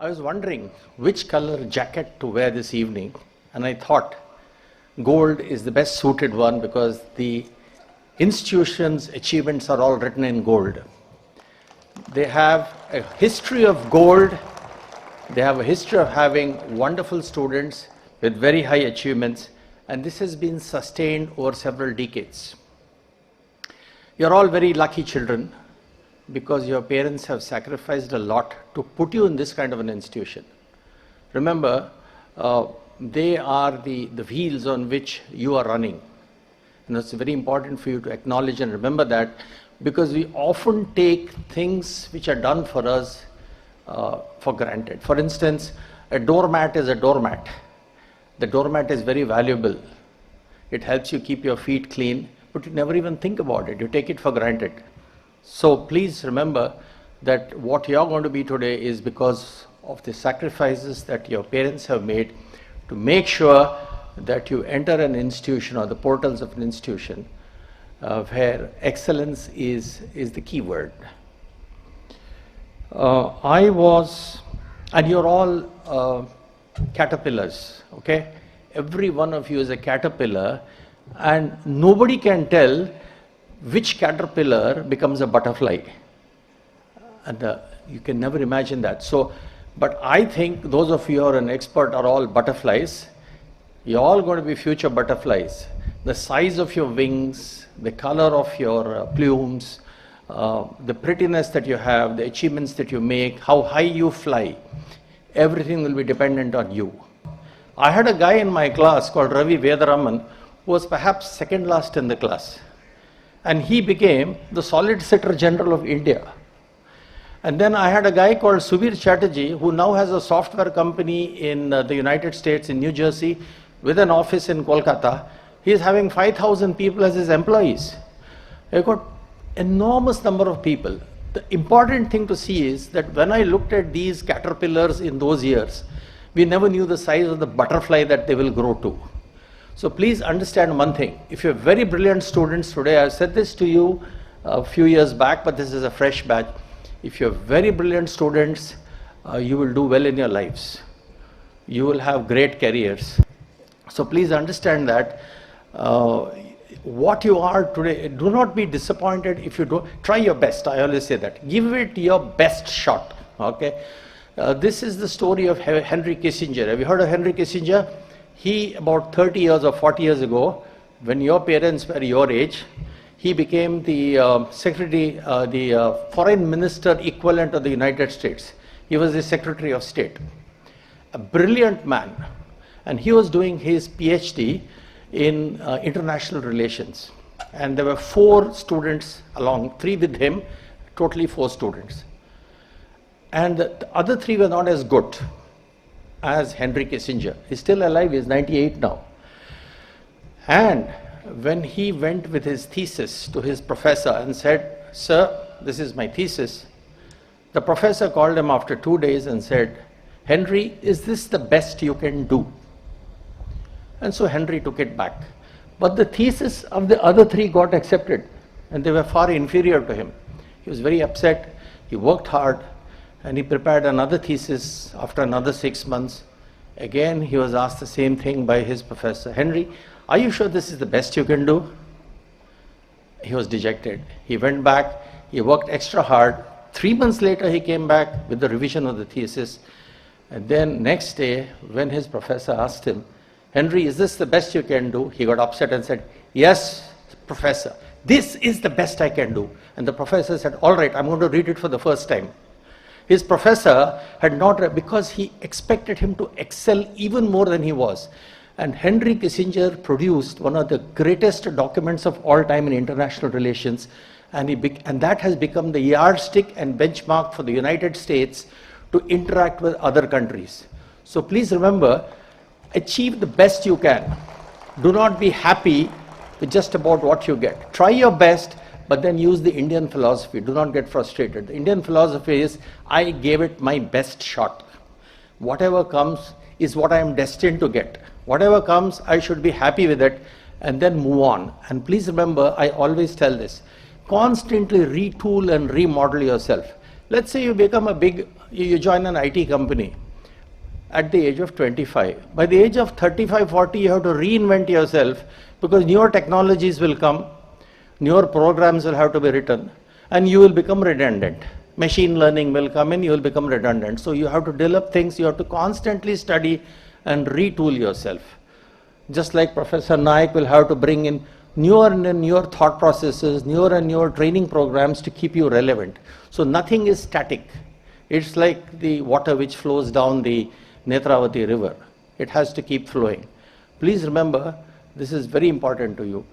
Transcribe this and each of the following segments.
I was wondering which color jacket to wear this evening, and I thought gold is the best suited one because the institution's achievements are all written in gold. They have a history of gold. They have a history of having wonderful students with very high achievements, and this has been sustained over several decades. You're all very lucky children because your parents have sacrificed a lot to put you in this kind of an institution. Remember, they are the wheels on which you are running. And it's very important for you to acknowledge and remember that, because we often take things which are done for us for granted. For instance, a doormat is a doormat. The doormat is very valuable. It helps you keep your feet clean, but you never even think about it. You take it for granted. So please remember that what you're going to be today is because of the sacrifices that your parents have made to make sure that you enter an institution or the portals of an institution where excellence is the key word. And you're all caterpillars, okay? Every one of you is a caterpillar, and nobody can tell which caterpillar becomes a butterfly. And you can never imagine that. So, but I think those of you who are an expert are all butterflies. You're all going to be future butterflies. The size of your wings, the color of your plumes, the prettiness that you have, the achievements that you make, how high you fly, everything will be dependent on you. I had a guy in my class called Ravi Vedaraman who was perhaps second last in the class. And he became the Solicitor General of India. And then I had a guy called Subir Chatterjee who now has a software company in the United States, in New Jersey, with an office in Kolkata. He is having 5,000 people as his employees. I've got enormous number of people. The important thing to see is that when I looked at these caterpillars in those years, we never knew the size of the butterfly that they will grow to. So please understand one thing. If you're very brilliant students today, I said this to you a few years back, but this is a fresh batch. If you're very brilliant students, you will do well in your lives. You will have great careers. So please understand that what you are today, do not be disappointed if you don't. Try your best, I always say that. Give it your best shot, okay? This is the story of Henry Kissinger. Have you heard of Henry Kissinger? He, about 30 years or 40 years ago, when your parents were your age, he became the secretary, the foreign minister equivalent of the United States. He was the Secretary of State. A brilliant man. And he was doing his PhD in international relations. And there were 4 students along, 3 with him, totally 4 students. And the other 3 were not as good as Henry Kissinger. He's still alive, he's 98 now. And when he went with his thesis to his professor and said, "Sir, this is my thesis," the professor called him after 2 days and said, "Henry, is this the best you can do?" And so Henry took it back. But the thesis of the other 3 got accepted, and they were far inferior to him. He was very upset. He worked hard, and he prepared another thesis after another 6 months. Again, he was asked the same thing by his professor. "Henry, are you sure this is the best you can do?" He was dejected. He went back, he worked extra hard. 3 months later, he came back with the revision of the thesis. And then next day, when his professor asked him, "Henry, is this the best you can do?" He got upset and said, "Yes, professor, this is the best I can do." And the professor said, "All right, I'm going to read it for the first time." His professor had not read, because he expected him to excel even more than he was. And Henry Kissinger produced one of the greatest documents of all time in international relations, and that has become the yardstick and benchmark for the United States to interact with other countries. So please remember, achieve the best you can. Do not be happy with just about what you get. Try your best, but then use the Indian philosophy. Do not get frustrated. The Indian philosophy is, I gave it my best shot. Whatever comes is what I am destined to get. Whatever comes, I should be happy with it and then move on. And please remember, I always tell this, constantly retool and remodel yourself. Let's say you become a big you join an IT company at the age of 25. By the age of 35, 40, you have to reinvent yourself because newer technologies will come, newer programs will have to be written, and you will become redundant. Machine learning will come in, you will become redundant. So you have to develop things, you have to constantly study and retool yourself. Just like Professor Naik will have to bring in newer and newer thought processes, newer and newer training programs to keep you relevant. So nothing is static. It's like the water which flows down the Netravati river. It has to keep flowing. Please remember, this is very important to you.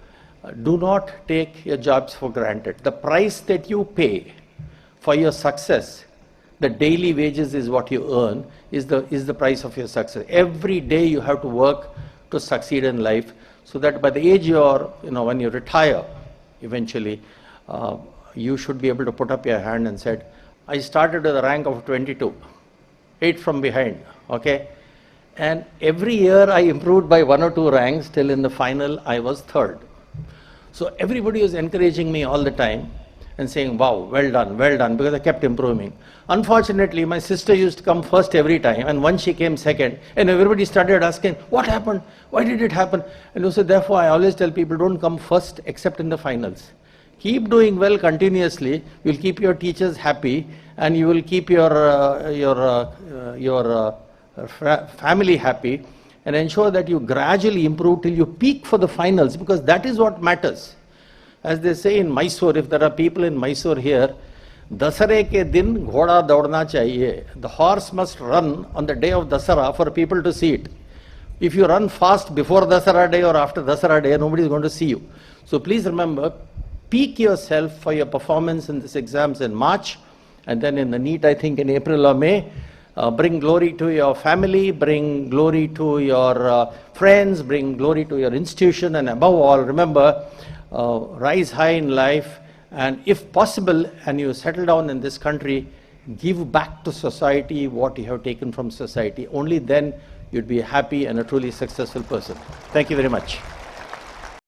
Do not take your jobs for granted. The price that you pay for your success, the daily wages is what you earn, is the price of your success. Every day you have to work to succeed in life so that by the age you're, when you retire, eventually, you should be able to put up your hand and said, I started with a rank of 22, 8 from behind, okay? And every year I improved by 1 or 2 ranks till in the final I was 3rd. So everybody was encouraging me all the time and saying, wow, well done, because I kept improving. Unfortunately, my sister used to come first every time, and once she came second, and everybody started asking, what happened? Why did it happen? And so therefore, I always tell people, don't come first except in the finals. Keep doing well continuously, you'll keep your teachers happy, and you will keep your family happy, and ensure that you gradually improve till you peak for the finals, because that is what matters. As they say in Mysore, if there are people in Mysore here, Dasare ke din ghoda daudna chahiye. The horse must run on the day of Dasara for people to see it. If you run fast before Dasara day or after Dasara day, nobody is going to see you. So please remember, peak yourself for your performance in these exams in March, and then in the NEET, I think in April or May. Bring glory to your family, bring glory to your friends, bring glory to your institution, and above all, remember, rise high in life, and if possible, and you settle down in this country, give back to society what you have taken from society. Only then you'd be a happy and a truly successful person. Thank you very much.